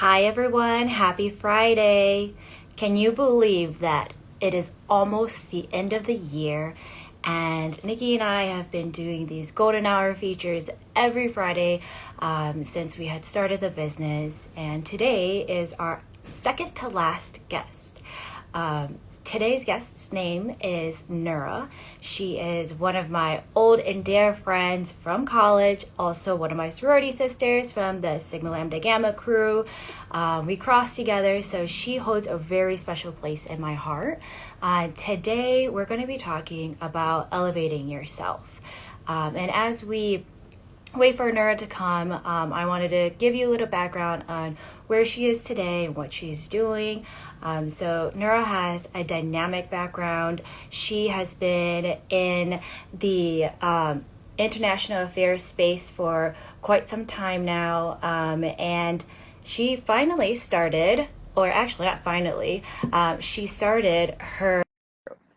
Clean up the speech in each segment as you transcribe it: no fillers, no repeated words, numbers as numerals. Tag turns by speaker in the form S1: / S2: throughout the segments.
S1: Hi everyone, happy Friday. Can you believe that it is almost the end of the year and Nikki and I have been doing these golden hour features every Friday since we had started the business, and today is our second to last guest. Today's guest's name is Nura. She is one of my old and dear friends from college, also one of my sorority sisters from the Sigma Lambda Gamma crew. We crossed together, so she holds a very special place in my heart. Today, we're going to be talking about elevating yourself. And as we wait for Nura to come, I wanted to give you a little background on where she is today and what she's doing. So Nura has a dynamic background. She has been in the international affairs space for quite some time now, and she finally started, or actually not finally, she started her.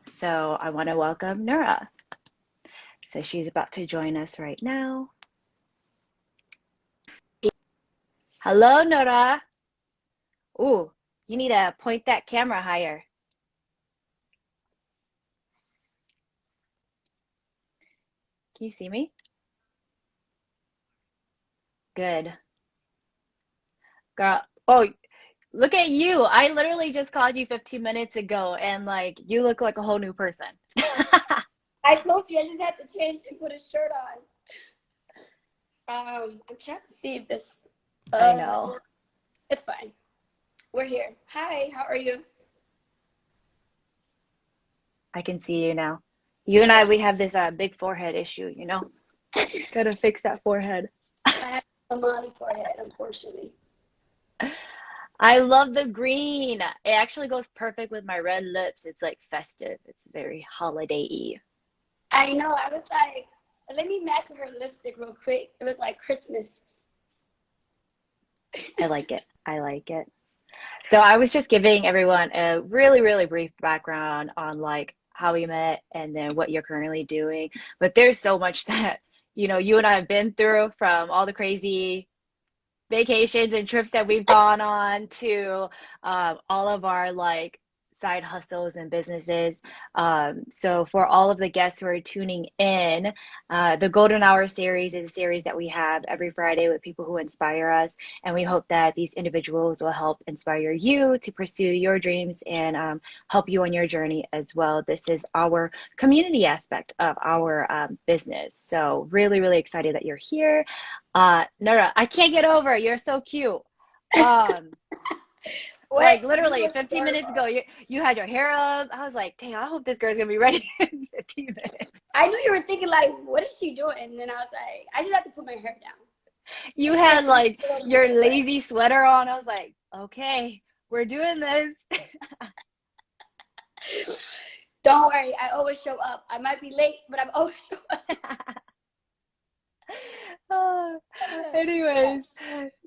S1: So I want to welcome Nura. So she's about to join us right now. Hello, Nora. Ooh, you need to point that camera higher. Can you see me? Good. Girl, oh, look at you. I literally just called you 15 minutes ago and like you look like a whole new person.
S2: I told you I just had to change and put a shirt on. I'm trying to see if this.
S1: I know.
S2: It's fine. We're here. Hi, how are you?
S1: I can see you now. You and I, we have this big forehead issue, you know? Gotta fix that forehead.
S2: I have a Somali forehead, unfortunately.
S1: I love the green. It actually goes perfect with my red lips. It's like festive. It's very holiday-y.
S2: I know. I was like, let me match with her lipstick real quick. It was like Christmas.
S1: I like it. I like it. So I was just giving everyone a really, really brief background on like how we met and then what you're currently doing. But there's so much that, you and I have been through, from all the crazy vacations and trips that we've gone on to all of our like side hustles and businesses. So for all of the guests who are tuning in, the Golden Hour series is a series that we have every Friday with people who inspire us. And we hope that these individuals will help inspire you to pursue your dreams and help you on your journey as well. This is our community aspect of our business. So really, really excited that you're here. Nora, I can't get over it. You're so cute. Like literally 15 minutes ago, you had your hair up. I was like, dang, I hope this girl's gonna be ready in 15 minutes.
S2: I knew you were thinking like, what is she doing? And then I was like, I just have to put my hair down.
S1: You had like your lazy sweater on. I was like, okay, we're doing this.
S2: Don't worry, I always show up. I might be late, but I'm always show up.
S1: Anyways,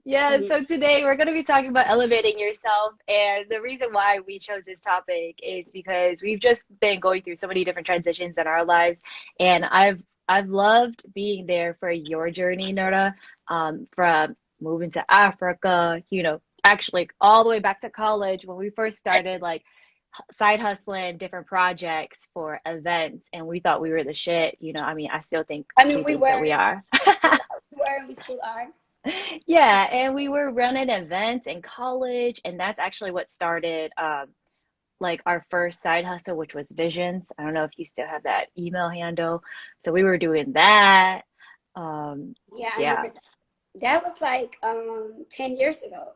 S1: yeah, so today we're going to be talking about elevating yourself. And the reason why we chose this topic is because we've just been going through so many different transitions in our lives. And I've loved being there for your journey, Nora, from moving to Africa, actually all the way back to college when we first started, like side hustling different projects for events, and we thought we were the shit. I mean, I still think we
S2: We
S1: think that
S2: were.
S1: we are.
S2: We were and we still are.
S1: Yeah, and we were running events in college, and that's actually what started like our first side hustle, which was Visions. I don't know if you still have that email handle. So we were doing that.
S2: Yeah, I
S1: Yeah,
S2: remember that. That was like 10 years ago.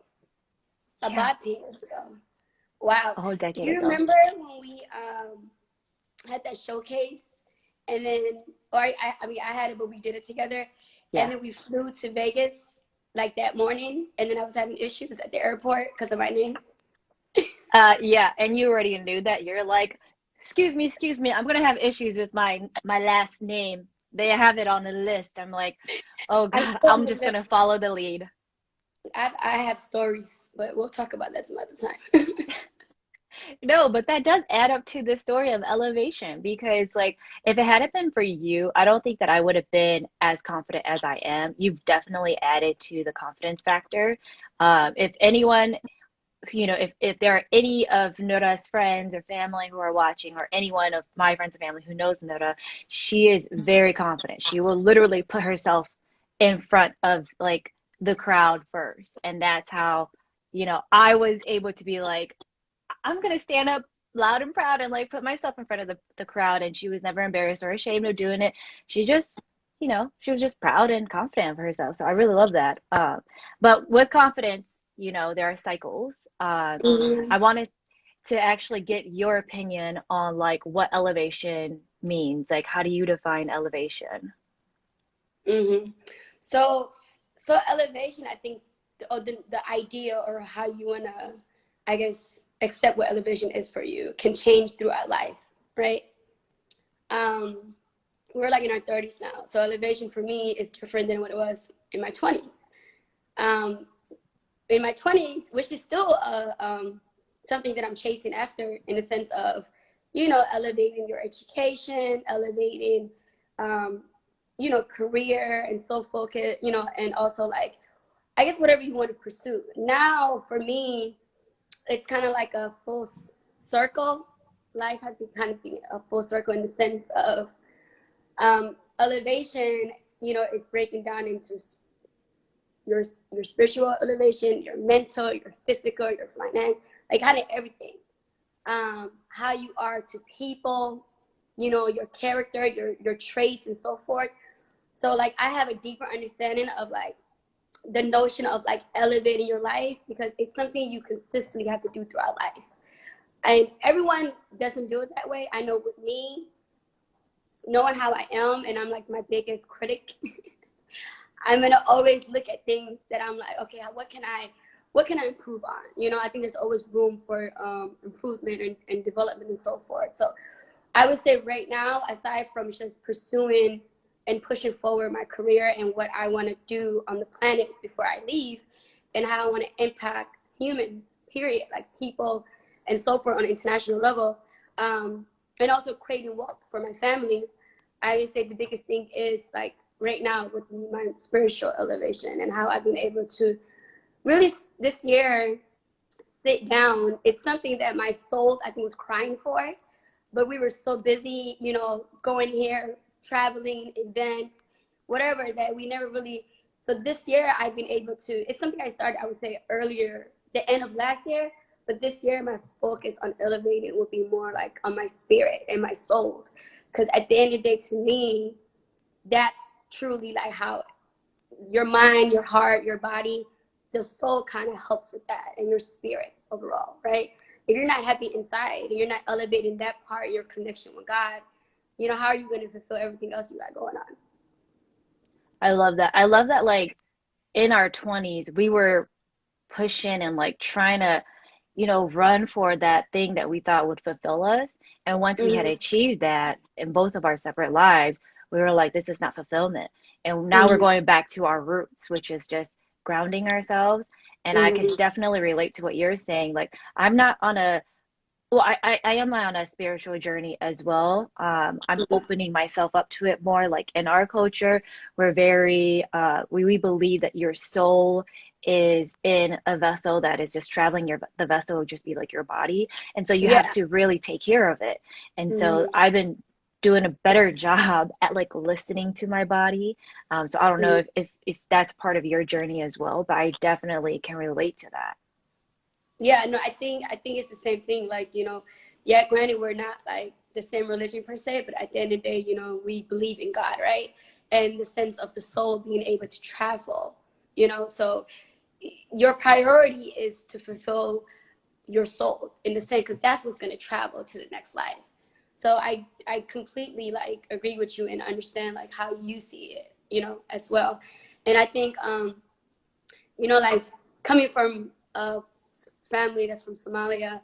S1: yeah,
S2: About 10 years ago. Wow.
S1: a whole
S2: Do
S1: decade
S2: you
S1: ago.
S2: remember when we had that showcase and then, or I mean, I had it, but we did it together. And
S1: Yeah.
S2: then we flew to Vegas like that morning. And then I was having issues at the airport because of my name.
S1: Yeah, and you already knew that. You're like, excuse me, I'm gonna have issues with my last name. They have it on the list. I'm like, oh
S2: I
S1: God,
S2: still
S1: I'm just
S2: remember.
S1: gonna follow the lead.
S2: I have stories, but we'll talk about that some other time.
S3: No, but that does add up to the story of elevation because, like, if it hadn't been for you, I don't think that I would have been as confident as I am. You've definitely added to the confidence factor. If anyone, if there are any of Nora's friends or family who are watching, or anyone of my friends and family who knows Nora, she is very confident. She will literally put herself in front of like the crowd first. And that's how, I was able to be like, I'm gonna stand up loud and proud and like put myself in front of the crowd. And she was never embarrassed or ashamed of doing it. She just, she was just proud and confident of herself. So I really love that. But with confidence, there are cycles. I wanted to actually get your opinion on like what elevation means. Like, how do you define elevation?
S2: Mm-hmm. So, so elevation, I think, the idea or how you wanna, I guess, accept what elevation is for you can change throughout life, right? Um, we're like in our 30s now, so elevation for me is different than what it was in my 20s. Um, in my 20s, which is still something that I'm chasing after, in the sense of, elevating your education, elevating, um, career and so focus, and also like, I guess whatever you want to pursue. Now, for me, it's kind of like a full circle. Life has been kind of being a full circle in the sense of elevation, is breaking down into your your spiritual elevation, your mental, your physical, your finance, like kind of everything. How you are to people, your character, your traits, and so forth. So like I have a deeper understanding of like the notion of like elevating your life, because it's something you consistently have to do throughout life. And everyone doesn't do it that way. I know with me, knowing how I am, and I'm like my biggest critic, I'm gonna always look at things that I'm like, okay, what can I improve on? I think there's always room for improvement and development and so forth. So I would say right now, aside from just pursuing and pushing forward my career and what I want to do on the planet before I leave, and how I want to impact humans, period, like people and so forth on an international level, and also creating wealth for my family, I would say the biggest thing is like right now would be my spiritual elevation, and how I've been able to really this year sit down. It's something that my soul, I think, was crying for, but we were so busy, going here, traveling, events, whatever, that we never really. So this year I've been able to, it's something I started, I would say, earlier, the end of last year, but this year my focus on elevating will be more like on my spirit and my soul. Because at the end of the day, to me, that's truly like how your mind, your heart, your body, the soul kind of helps with that, and your spirit overall, right? If you're not happy inside and you're not elevating that part, your connection with God, how are you going to fulfill everything else you got going on?
S3: I love that. I love that, like, in our 20s, we were pushing and like trying to, run for that thing that we thought would fulfill us. And once we had
S2: Mm-hmm.
S3: achieved that in both of our separate lives, we were like, this is not fulfillment. And now we're
S2: Mm-hmm.
S3: going back to our roots, which is just grounding ourselves. And I could
S2: Mm-hmm.
S3: definitely relate to what you're saying. Like, I'm not on a well, I am on a spiritual journey as well. I'm opening myself up to it more. Like in our culture, we're very, we believe that your soul is in a vessel that is just traveling. The vessel would just be like your body. And so you have
S2: Yeah.
S3: to really take care of it. And so
S2: Mm-hmm.
S3: I've been doing a better job at like listening to my body. So I don't know if that's part of your journey as well, but I definitely can relate to that.
S2: Yeah, no, I think it's the same thing. Like, yeah, granted, we're not like the same religion per se, but at the end of the day, we believe in God, right? And the sense of the soul being able to travel, so your priority is to fulfill your soul, in the sense, because that's what's going to travel to the next life. So I completely like agree with you and understand like how you see it, as well. And I think like coming from a family that's from Somalia,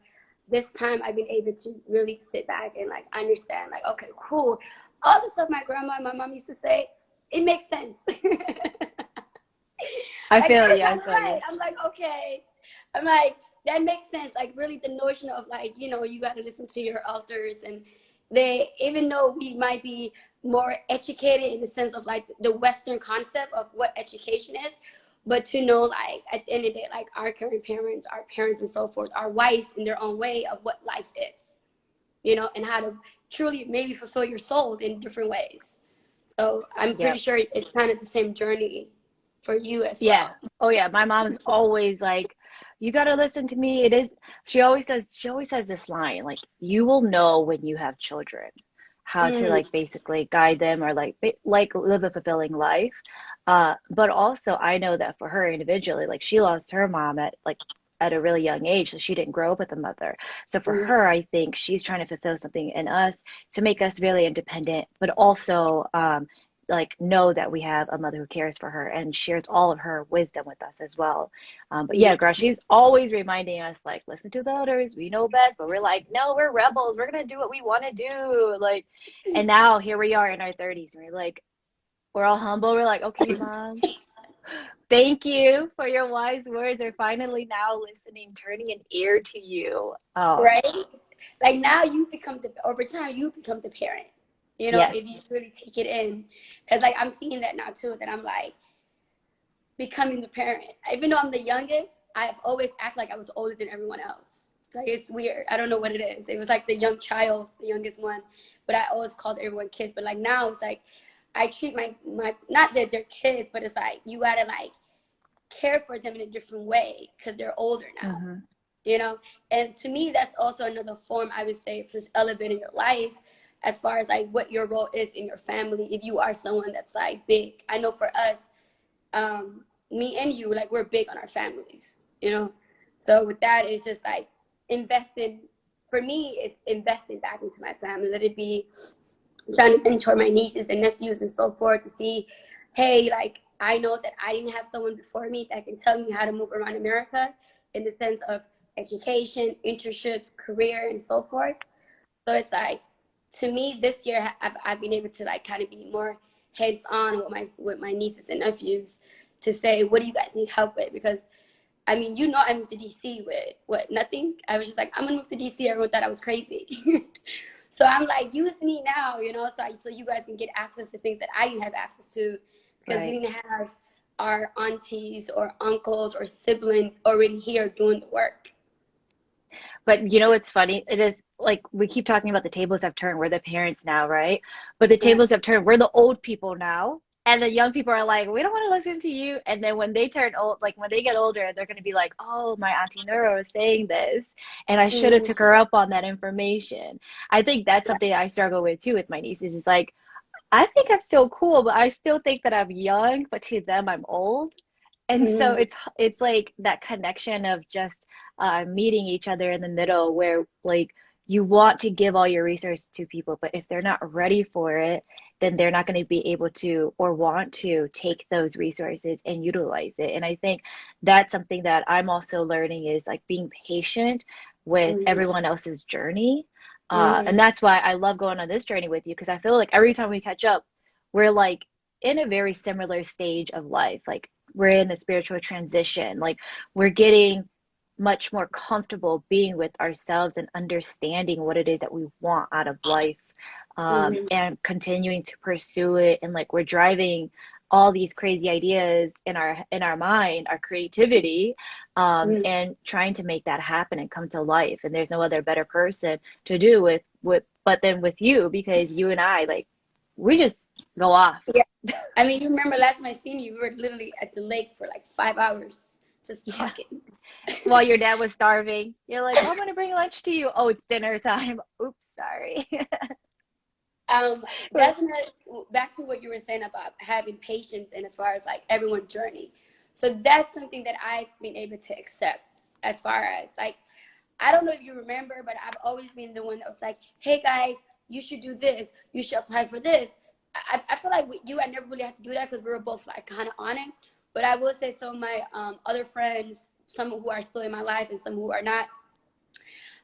S2: this time I've been able to really sit back and like understand, like, okay, cool. All the stuff my grandma and my mom used to say, it makes sense.
S3: I
S2: Like,
S3: feel
S2: they're
S3: you. I
S2: kind of
S3: feel
S2: right.
S3: you.
S2: I'm like, okay. I'm like, that makes sense. Like really the notion of like, you know, you got to listen to your elders, and they, even though we might be more educated in the sense of like the Western concept of what education is, but to know like at the end of the day, like our current parents, our parents and so forth are wise in their own way of what life is, you know, and how to truly maybe fulfill your soul in different ways. So I'm pretty
S3: Yep.
S2: sure it's kind of the same journey for you as
S3: Yeah.
S2: well.
S3: Oh yeah. My mom's always like, you gotta listen to me. It is, she always says this line, like, you will know when you have children, how to
S2: Mm,
S3: like basically guide them or like like live a fulfilling life. But also I know that for her individually, like she lost her mom at a really young age, so she didn't grow up with a mother. So for
S2: mm,
S3: her, I think she's trying to fulfill something in us to make us really independent, but also like know that we have a mother who cares for her and shares all of her wisdom with us as well. But
S2: mm.
S3: yeah, girl, she's always reminding us like, listen to the elders, we know best. But we're like, no, we're rebels. We're gonna do what we want to do. Like, and now here we are in our 30s. We're like, we're all humble. We're like, okay, mom, thank you for your wise words. We're finally now listening, turning an ear to you.
S2: Right? Like now you become the, over time you become the parent, you know,
S3: Yes.
S2: if you really take it in. Because like I'm seeing that now too, that I'm like becoming the parent. Even though I'm the youngest, I've always acted like I was older than everyone else. Like it's weird. I don't know what it is. It was like the young child, the youngest one, but I always called everyone kids. But like now it's like I treat my not that they're kids, but it's like you gotta like care for them in a different way because they're older now,
S3: Hmm.
S2: you know. And to me that's also another form, I would say, for elevating your life as far as like what your role is in your family. If you are someone that's like big, I know for us, me and you, like we're big on our families, you know. So with that, it's just like investing, for me it's investing back into my family. Let it be trying to mentor my nieces and nephews and so forth to see, hey, like I know that I didn't have someone before me that can tell me how to move around America in the sense of education, internships, career, and so forth. So it's like, to me, this year I've been able to like kind of be more hands on with my nieces and nephews to say, what do you guys need help with? Because I mean, you know, I moved to DC with what, nothing. I was just like, I'm gonna move to DC. Everyone thought I was crazy. So I'm like, use me now, you know, so you guys can get access to things that I didn't have access to because we
S3: Right.
S2: didn't have our aunties or uncles or siblings already here doing the work.
S3: But you know what's funny? It is like we keep talking about the tables have turned. We're the parents now, right? But the
S2: Right.
S3: tables have turned. We're the old people now. And the young people are like, we don't want to listen to you. And then when they turn old, like when they get older, they're going to be like, oh, my Auntie Nura was saying this, and I should have
S2: Mm-hmm.
S3: took her up on that information. I think that's something I struggle with too with my nieces. Is like, I think I'm still cool, but I still think that I'm young, but to them, I'm old. And so
S2: Mm-hmm.
S3: it's like that connection of just meeting each other in the middle where like you want to give all your resources to people, but if they're not ready for it, then they're not going to be able to or want to take those resources and utilize it. And I think that's something that I'm also learning is like being patient with everyone else's journey. And
S2: Mm-hmm.
S3: that's why I love going on this journey with you because I feel like every time we catch up, we're like in a very similar stage of life. Like we're in the spiritual transition. Like we're getting much more comfortable being with ourselves and understanding what it is that we want out of life,
S2: Mm-hmm.
S3: and continuing to pursue it. And like we're driving all these crazy ideas in our mind, our creativity,
S2: Mm-hmm.
S3: and trying to make that happen and come to life. And there's no other better person to do with but then with you because you and I like we just go off.
S2: Yeah. I mean, you remember last time I seen you, we were literally at the lake for like 5 hours just
S3: Yeah.
S2: talking.
S3: While your dad was starving. You're like, oh, I'm gonna bring lunch to you. Oh, it's dinner time. Oops, sorry. But
S2: Definitely back to what you were saying about having patience and as far as like everyone's journey. So that's something that I've been able to accept as far as like, I don't know if you remember, but I've always been the one that was like, hey guys, you should do this. You should apply for this. I feel like with you, I never really had to do that because we were both like kind of on it. But I will say some of my other friends, some who are still in my life and some who are not,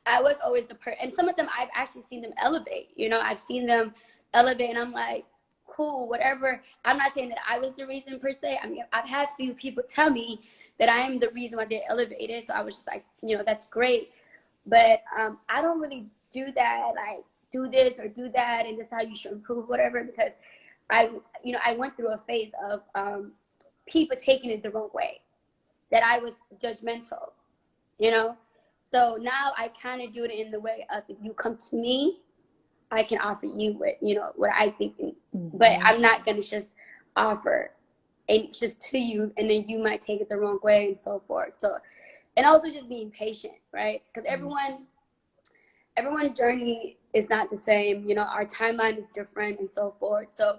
S2: I was always the person, and some of them I've actually seen them elevate. You know, I've seen them elevate, and I'm like, cool, whatever. I'm not saying that I was the reason per se. I mean, I've had few people tell me that I am the reason why they're elevated. So I was just like, you know, that's great. But I don't really do that, like do this or do that, and this is how you should improve, whatever, because I went through a phase of people taking it the wrong way, that I was judgmental, you know? So now I kind of do it in the way of, if you come to me, I can offer you what I think, but I'm not going to just offer and just to you, and then you might take it the wrong way and so forth. So, and also just being patient, right? Because everyone's journey is not the same. You know, our timeline is different and so forth. So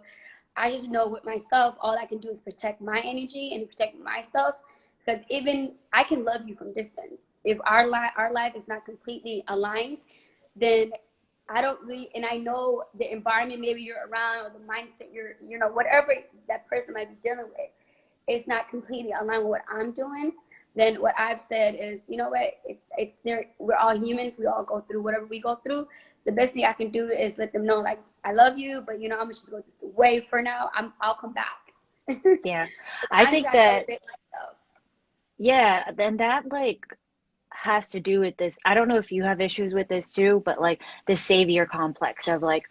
S2: I just know with myself, all I can do is protect my energy and protect myself, because even I can love you from distance. If our life is not completely aligned, then I don't really, and I know the environment maybe you're around, or the mindset whatever that person might be dealing with, it's not completely aligned with what I'm doing. Then what I've said is, you know what, it's there. We're all humans. We all go through whatever we go through. The best thing I can do is let them know, like, I love you, but I'm gonna just go this way for now. I'll come back.
S3: Yeah. I
S2: I'm
S3: think
S2: trying to
S3: that,
S2: elevate myself.
S3: yeah, then that like has to do with this. I don't know if you have issues with this too, but like the savior complex of like,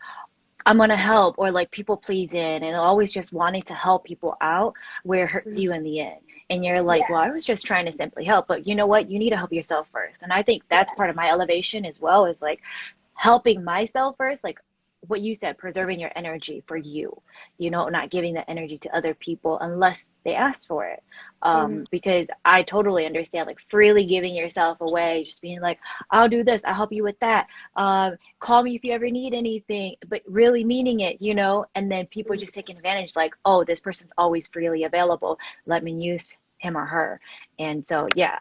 S3: I'm gonna help, or like people pleasing and always just wanting to help people out, where it hurts you in the end. And you're like, well,
S2: Yeah,
S3: I was just trying to simply help, but you know what? You need to help yourself first. And I think that's
S2: yeah.
S3: part of my elevation as well, is like helping myself first, like what you said, preserving your energy for you, not giving that energy to other people unless they ask for it.
S2: Hmm.
S3: Because I totally understand like freely giving yourself away, just being like, I'll do this, I'll help you with that. Call me if you ever need anything, but really meaning it, and then people just take advantage, like, oh, this person's always freely available. Let me use him or her. And so, yeah,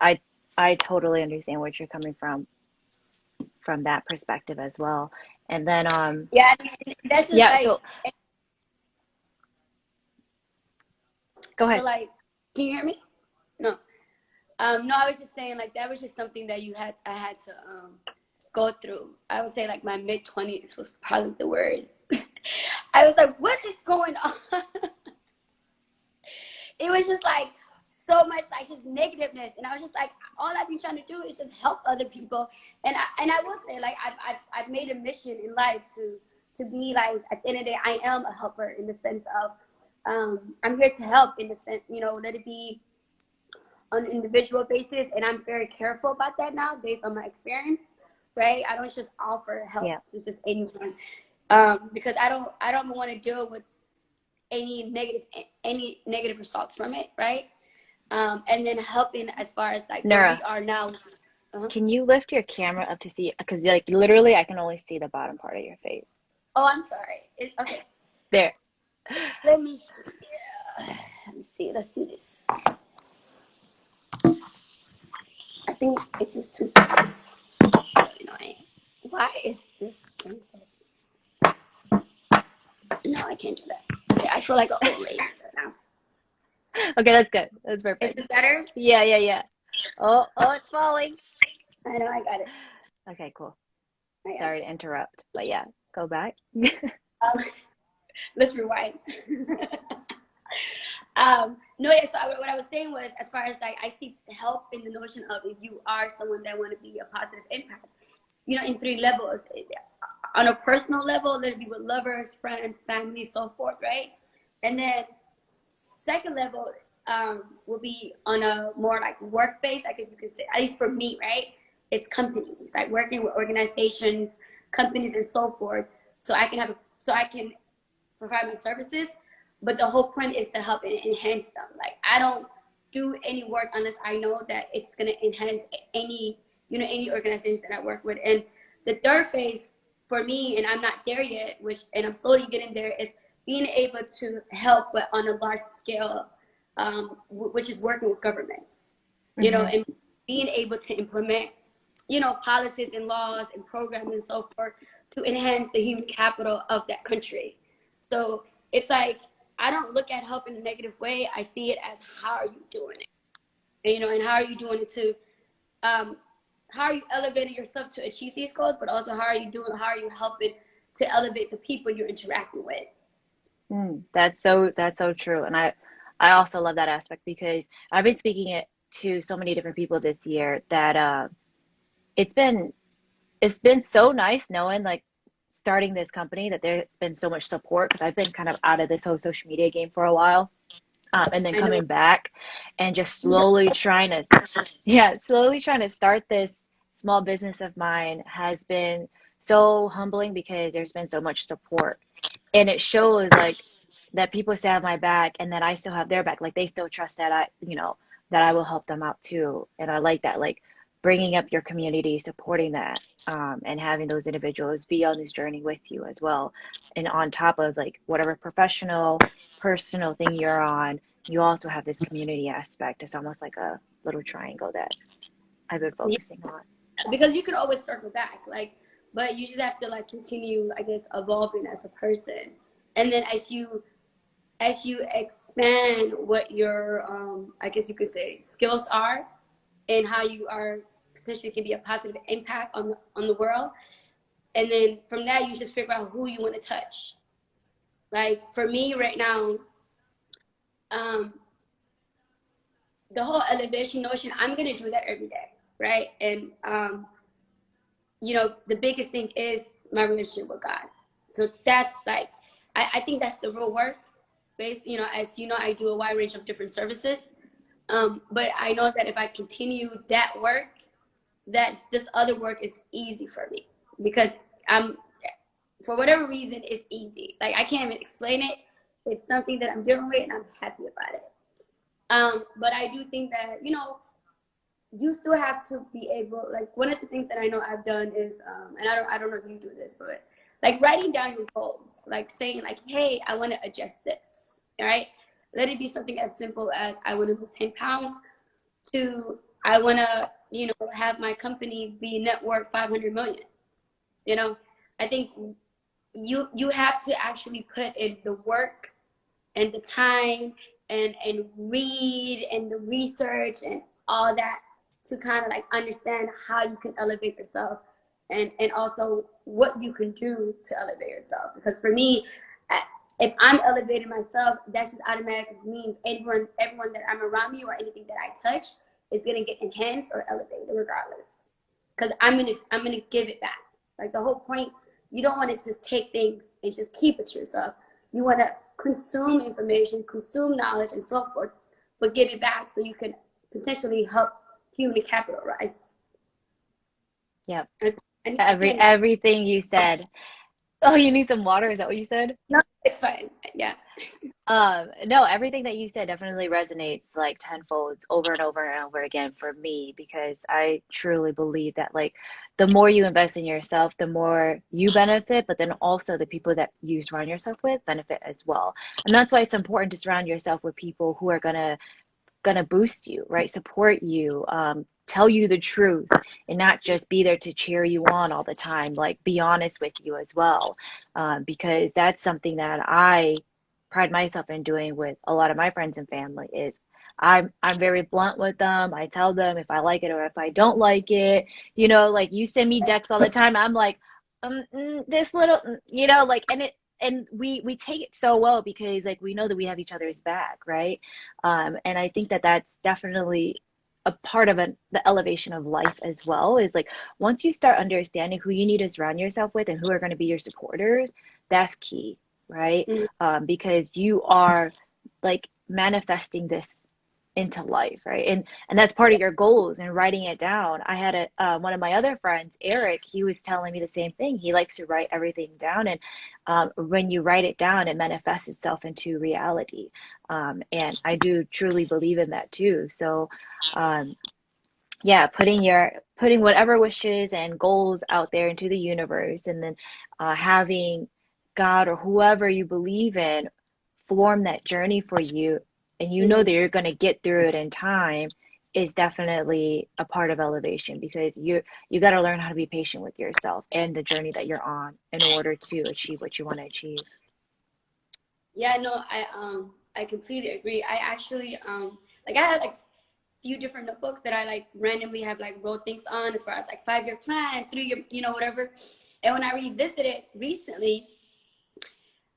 S3: I totally understand what you're coming from that perspective as well. And then
S2: Yeah, I mean, that's just
S3: yeah,
S2: like,
S3: so go
S2: so
S3: ahead.
S2: like, can you hear me? No. No, I was just saying, like, that was just something that I had to go through. I would say like my mid-20s was probably the worst. I was like, what is going on? It was just like so much like just negativeness, and I was just like, all I've been trying to do is just help other people. And I will say, like, I've made a mission in life to be like, at the end of the day, I am a helper, in the sense of I'm here to help, in the sense, let it be on an individual basis, and I'm very careful about that now based on my experience, right? I don't just offer help
S3: Yeah.
S2: to just anyone, because I don't want to deal with any negative results from it, right? And then helping as far as like where we
S3: Nura,
S2: are now.
S3: can you lift your camera up to see? Because like literally, I can only see the bottom part of your face.
S2: Oh, I'm sorry. Okay,
S3: There.
S2: let me see. Let me see. Let's do this. I think it's just too close. So annoying. Why is this thing so small? No, I can't do that. Okay, I feel like an old lady right now.
S3: Okay, that's good. That's
S2: Is
S3: perfect.
S2: this better?
S3: Yeah, yeah, yeah. Oh, it's falling.
S2: I know, I got it.
S3: Okay, cool.
S2: I got
S3: Sorry
S2: it.
S3: to interrupt, but yeah, go back.
S2: Um, let's rewind. No, yeah. So what I was saying was, as far as like, I see help in the notion of, if you are someone that want to be a positive impact, in three levels. On a personal level, let it be with lovers, friends, family, so forth, right? And then second level will be on a more like work base, I guess you could say, at least for me, right? It's companies, like working with organizations, companies, and so forth. So I can provide my services, but the whole point is to help and enhance them. Like, I don't do any work unless I know that it's going to enhance any organization that I work with. And the third phase for me, and I'm not there yet, and I'm slowly getting there, is being able to help, but on a large scale, which is working with governments,
S3: Hmm.
S2: and being able to implement, policies and laws and programs and so forth, to enhance the human capital of that country. So it's like, I don't look at help in a negative way. I see it as, how are you doing it? And how are you doing it to, how are you elevating yourself to achieve these goals, but also how are you helping to elevate the people you're interacting with?
S3: That's so true. And I also love that aspect, because I've been speaking it to so many different people this year that it's been it's been so nice knowing like starting this company that there's been so much support because I've been kind of out of this whole social media game for a while. And then
S2: I know.
S3: coming back and just slowly trying to, yeah, slowly trying to start this small business of mine has been so humbling because there's been so much support. And it shows like that people still have my back and that I still have their back. Like they still trust that that I will help them out too. And I like that, like bringing up your community, supporting that, and having those individuals be on this journey with you as well. And on top of like whatever professional, personal thing you're on, you also have this community aspect. It's almost like a little triangle that I've been
S2: Yeah,
S3: focusing on.
S2: because you could always circle back, like, but you just have to like continue, I guess, evolving as a person. And then as you expand what your I guess you could say skills are, and how you are potentially can be a positive impact on the world. And then from that, you just figure out who you want to touch. Like for me right now, um, the whole elevation notion, I'm gonna do that every day, right? And the biggest thing is my relationship with God. So that's like, I think that's the real work. Based, as you know, I do a wide range of different services. But I know that if I continue that work, that this other work is easy for me because I'm, for whatever reason, it's easy. Like I can't even explain it. It's something that I'm dealing with and I'm happy about it. But I do think that, you still have to be able, like one of the things that I know I've done is, and I don't know if you do this, but like writing down your goals, like saying like, hey, I want to adjust this, all right? Let it be something as simple as I want to lose 10 pounds to I want to, have my company be net worth 500 million. I think you have to actually put in the work and the time and read and the research and all that to kind of like understand how you can elevate yourself and also what you can do to elevate yourself. Because for me, if I'm elevating myself, that just automatically means everyone that I'm around me or anything that I touch is gonna get enhanced or elevated regardless. Because I'm gonna give it back. Like the whole point, you don't want to just take things and just keep it to yourself. You want to consume information, consume knowledge, and so forth, but give it back so you can potentially help human capital rise.
S3: Yep.
S2: And
S3: Everything you said. Oh, you need some water? Is that what you said?
S2: no, it's fine. Yeah.
S3: No, everything that you said definitely resonates like tenfold over and over and over again for me because I truly believe that like the more you invest in yourself, the more you benefit, but then also the people that you surround yourself with benefit as well. And that's why it's important to surround yourself with people who are gonna boost you, right? Support you, tell you the truth, and not just be there to cheer you on all the time. Like be honest with you as well, because that's something that I pride myself in doing with a lot of my friends and family. Is I'm very blunt with them. I tell them if I like it or if I don't like it. Like you send me decks all the time. I'm like, this little, like, and we take it so well because like we know that we have each other's back, right? And I think that that's definitely a part of the elevation of life as well. Is like once you start understanding who you need to surround yourself with and who are going to be your supporters, that's key, right? Because you are like manifesting this into life, right? And that's part of your goals and writing it down. I had one of my other friends, Eric, he was telling me the same thing. He likes to write everything down, and when you write it down, it manifests itself into reality. And I do truly believe in that too. So yeah, putting whatever wishes and goals out there into the universe, and then having God or whoever you believe in form that journey for you, and you know that you're going to get through it in time, is definitely a part of elevation because you got to learn how to be patient with yourself and the journey that you're on in order to achieve what you want to achieve.
S2: Yeah, no, I completely agree. I actually like I had like few different notebooks that I like randomly have like wrote things on as far as like 5-year plan, 3-year, whatever. And when I revisited recently,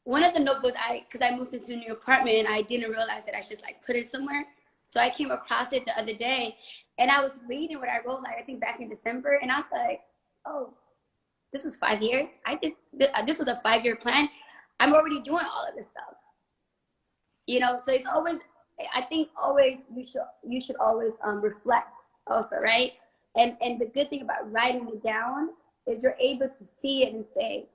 S2: one of the notebooks because I moved into a new apartment and I didn't realize that I should like put it somewhere. So I came across it the other day, and I was reading what I wrote, like I think back in December, and I was like, oh, this was 5 years. I did this was a 5-year plan. I'm already doing all of this stuff. So it's always, I think always you should always reflect also, right? And the good thing about writing it down is you're able to see it and say,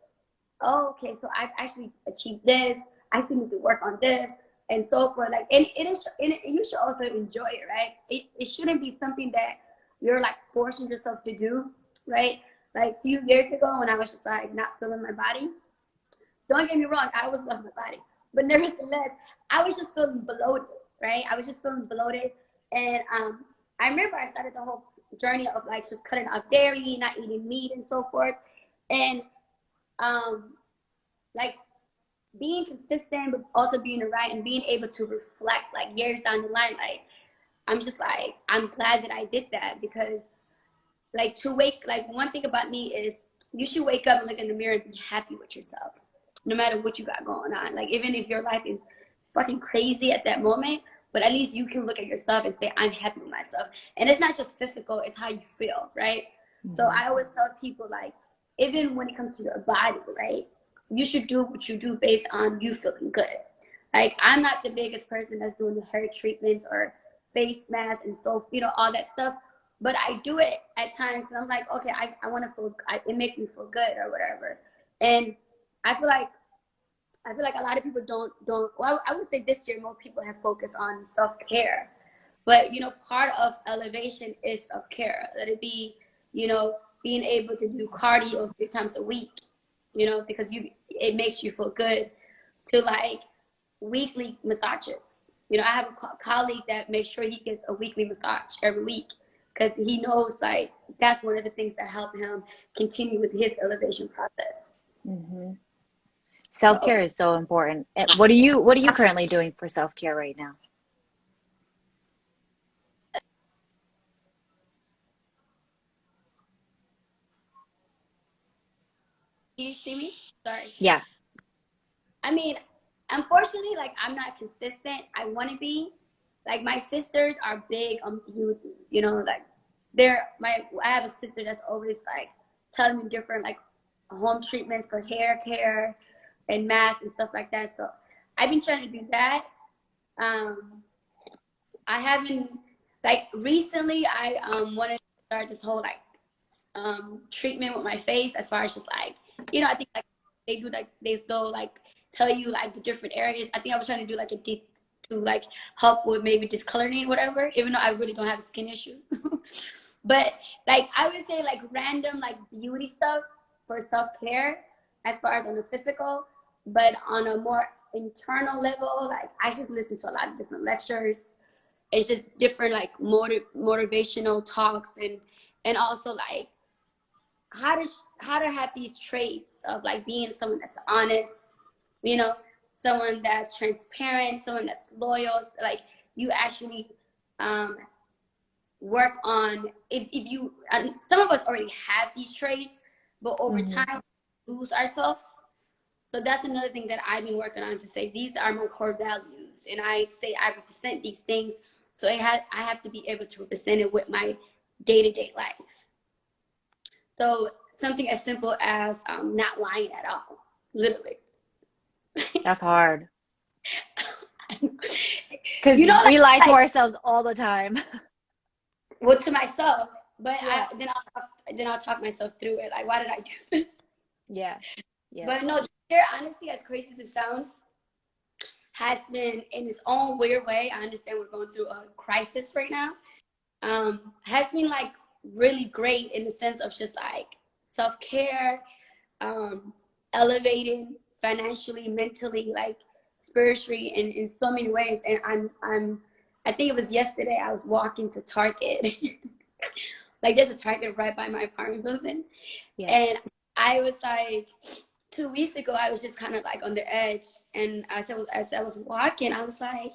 S2: oh, okay, so I've actually achieved this. I still need to work on this, and so forth. Like, and you should also enjoy it, right? It shouldn't be something that you're like forcing yourself to do, right? Like a few years ago when I was just like not feeling my body. Don't get me wrong, I always love my body, but nevertheless, I was just feeling bloated, right? I was just feeling bloated, and I remember I started the whole journey of like just cutting out dairy, not eating meat, and so forth, and like being consistent, but also being right and being able to reflect like years down the line. Like, I'm just like, I'm glad that I did that, because like one thing about me is you should wake up and look in the mirror and be happy with yourself, no matter what you got going on. Like, even if your life is fucking crazy at that moment, but at least you can look at yourself and say, I'm happy with myself. And it's not just physical, it's how you feel, right? Mm-hmm. So I always tell people, like, even when it comes to your body, right? You should do what you do based on you feeling good. Like, I'm not the biggest person that's doing the hair treatments or face masks and so, all that stuff. But I do it at times because I'm like, okay, I want to feel, it makes me feel good or whatever. And I feel like a lot of people don't, well, I would say this year more people have focused on self-care. But, part of elevation is self-care. Let it be, being able to do cardio 3 times a week, because it makes you feel good, to like weekly massages. I have a colleague that makes sure he gets a weekly massage every week, because he knows like that's one of the things that help him continue with his elevation process.
S3: Mm-hmm. Self-care is so important. What are you currently doing for self-care right now?
S2: Can you see me? Sorry.
S3: Yeah.
S2: I mean, unfortunately, like, I'm not consistent. I want to be. Like, my sisters are big on beauty, like I have a sister that's always like telling me different like home treatments for hair care and masks and stuff like that. So I've been trying to do that. I haven't, like, recently I wanted to start this whole like treatment with my face, as far as just like, I think like they do, like they still like tell you like the different areas. I think I was trying to do like a deep to like help with maybe discoloring, whatever, even though I really don't have a skin issue. But like, I would say like random like beauty stuff for self-care, as far as on the physical, but on a more internal level, like I just listen to a lot of different lectures. It's just different like motivational talks, and also like how to have these traits of like being someone that's honest, someone that's transparent, someone that's loyal. Like, you actually work on, if you, some of us already have these traits, but over time we lose ourselves. So that's another thing that I've been working on, to say these are my core values, and I say I represent these things, so I have to be able to represent it with my day-to-day life. So something as simple as not lying at all, literally.
S3: That's hard. Because we lie to ourselves all the time.
S2: Well, to myself, but yeah. Then I'll talk myself through it. Like, why did I do this?
S3: Yeah.
S2: But no, here, honestly, as crazy as it sounds, has been, in its own weird way, I understand we're going through a crisis right now, has been like really great in the sense of just like self-care, elevating financially, mentally, like spiritually, in so many ways. And I think it was yesterday I was walking to Target. Like, there's a Target right by my apartment building. Yeah. And I was like, 2 weeks ago, I was just kind of like on the edge. And as I was walking, I was like,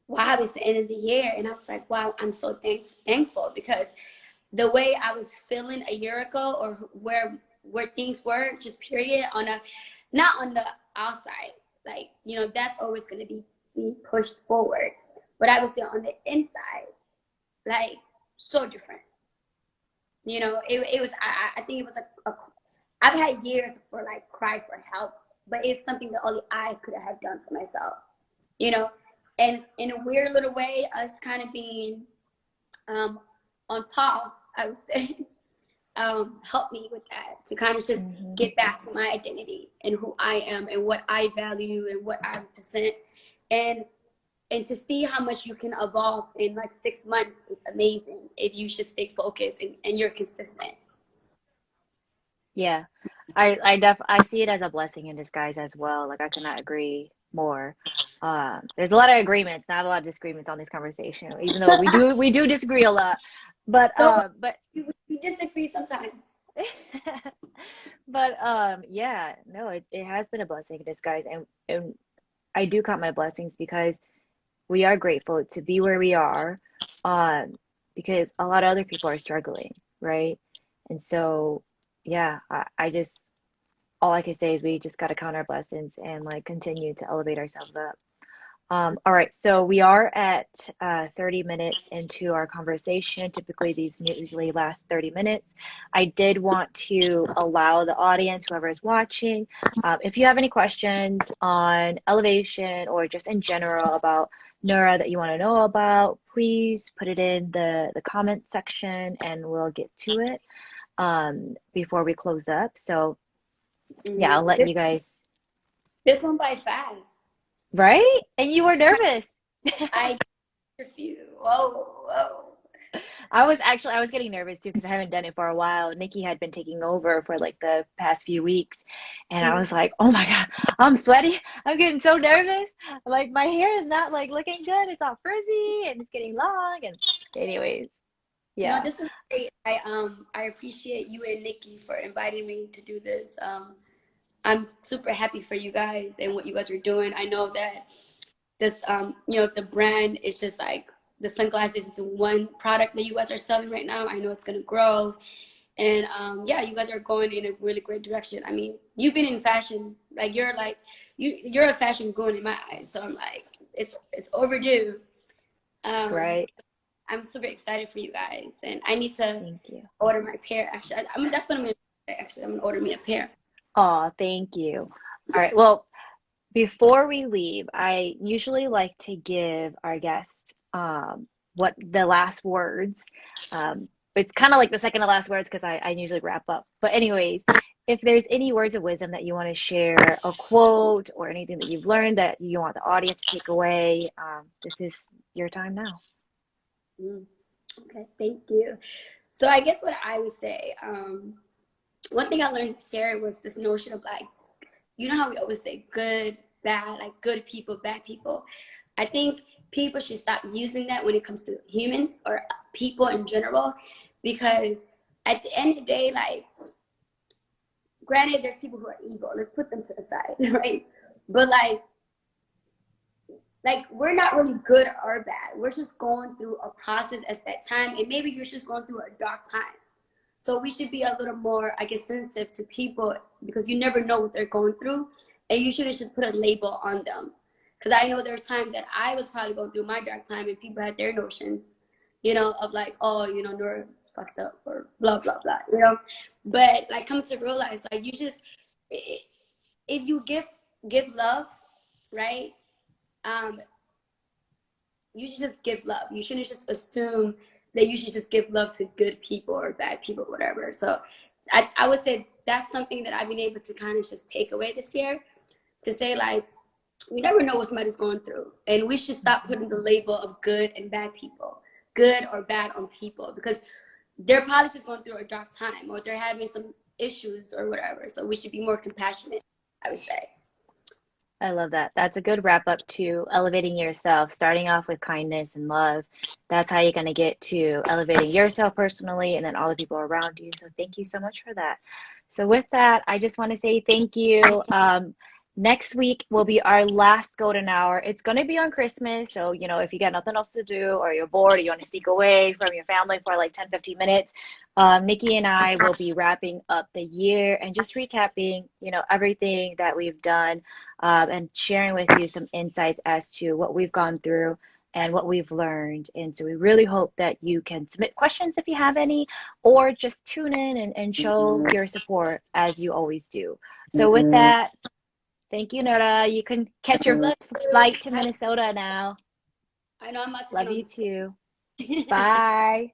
S2: wow, it's the end of the year. And I was like, wow, I'm so thankful, because the way I was feeling a year ago, or where things were, just period, not on the outside, like, that's always going to be pushed forward. But I would say on the inside, like, so different. You know, it was, I think it was I've had years for like cry for help, but it's something that only I could have done for myself, you know? And in a weird little way, us kind of being on pause, I would say, helped me with that, to kind of just get back to my identity and who I am and what I value and what I represent. And to see how much you can evolve in like 6 months, it's amazing if you just stay focused and you're consistent.
S3: Yeah. I see it as a blessing in disguise as well. Like I could not agree more. There's a lot of agreements, not a lot of disagreements on this conversation, even though we do disagree a lot. But
S2: So
S3: but
S2: we disagree sometimes.
S3: but yeah, no, it has been a blessing in disguise, and I do count my blessings because we are grateful to be where we are, um, because a lot of other people are struggling, right? And so, yeah, I just all I can say is we just got to count our blessings and like continue to elevate ourselves up. All right, so we are at 30 minutes into our conversation. Typically, these usually last 30 minutes. I did want to allow the audience, whoever is watching, if you have any questions on elevation or just in general about Nura that you want to know about, please put it in the comment section and we'll get to it before we close up. So, yeah, I'll let
S2: This
S3: you guys,
S2: this one by fast.
S3: right? And you were nervous.
S2: I refuse. Whoa, whoa.
S3: I was getting nervous too because I haven't done it for a while. Nikki had been taking over for like the past few weeks, and I was like, "Oh my God, I'm sweaty. I'm getting so nervous. Like my hair is not like looking good. It's all frizzy and it's getting long." And anyways,
S2: No,
S3: yeah.
S2: this was great. I appreciate you and Nikki for inviting me to do this. I'm super happy for you guys and what you guys are doing. I know that this the brand is just like the sunglasses is one product that you guys are selling right now. I know it's gonna grow. And yeah, you guys are going in a really great direction. I mean, you've been in fashion, like you're a fashion guru in my eyes. So I'm like, it's overdue. Um,
S3: Right.
S2: I'm super excited for you guys, and I need to
S3: Thank you.
S2: order my pair. Actually, I mean that's what I'm gonna do. Actually, I'm gonna order me a pair.
S3: Oh, thank you. All right. Well, before we leave, I usually like to give our guests what the last words. It's kind of like the second to last words because I usually wrap up. But anyways, if there's any words of wisdom that you want to share, a quote or anything that you've learned that you want the audience to take away, this is your time now.
S2: Mm, okay, thank you. So I guess what I would say, one thing I learned this year was this notion of like, you know how we always say good, bad, like good people, bad people. I think people should stop using that when it comes to humans or people in general, because at the end of the day, like, granted, there's people who are evil. Let's put them to the side, right? But like we're not really good or bad. We're just going through a process at that time, and maybe you're just going through a dark time. So we should be a little more, I guess, sensitive to people because you never know what they're going through, and you shouldn't just put a label on them. Because I know there's times that I was probably going through my dark time, and people had their notions, of like, oh, Nora fucked up or blah blah blah. But like, come to realize, like, you just if you give love, right? Um, you should just give love. You shouldn't just assume that you should just give love to good people or bad people, whatever. So I would say that's something that I've been able to kind of just take away this year, to say like, we never know what somebody's going through. And we should stop putting the label of good and bad people, good or bad on people, because they're probably just going through a dark time or they're having some issues or whatever. So we should be more compassionate, I would say.
S3: I love that. That's a good wrap up to elevating yourself, starting off with kindness and love. That's how you're going to get to elevating yourself personally and then all the people around you. So thank you so much for that. So with that, I just want to say thank you. Next week will be our last golden hour. It's going to be on Christmas. So, if you got nothing else to do or you're bored or you want to sneak away from your family for like 10, 15 minutes, Nikki and I will be wrapping up the year and just recapping, everything that we've done, and sharing with you some insights as to what we've gone through and what we've learned. And so we really hope that you can submit questions if you have any, or just tune in and show your support as you always do. So with that, thank you, Nora. You can catch your
S2: Love
S3: flight to
S2: you.
S3: Minnesota now.
S2: I know I'm about to get
S3: Love
S2: on
S3: you
S2: the
S3: too.
S2: schedule.
S3: Bye.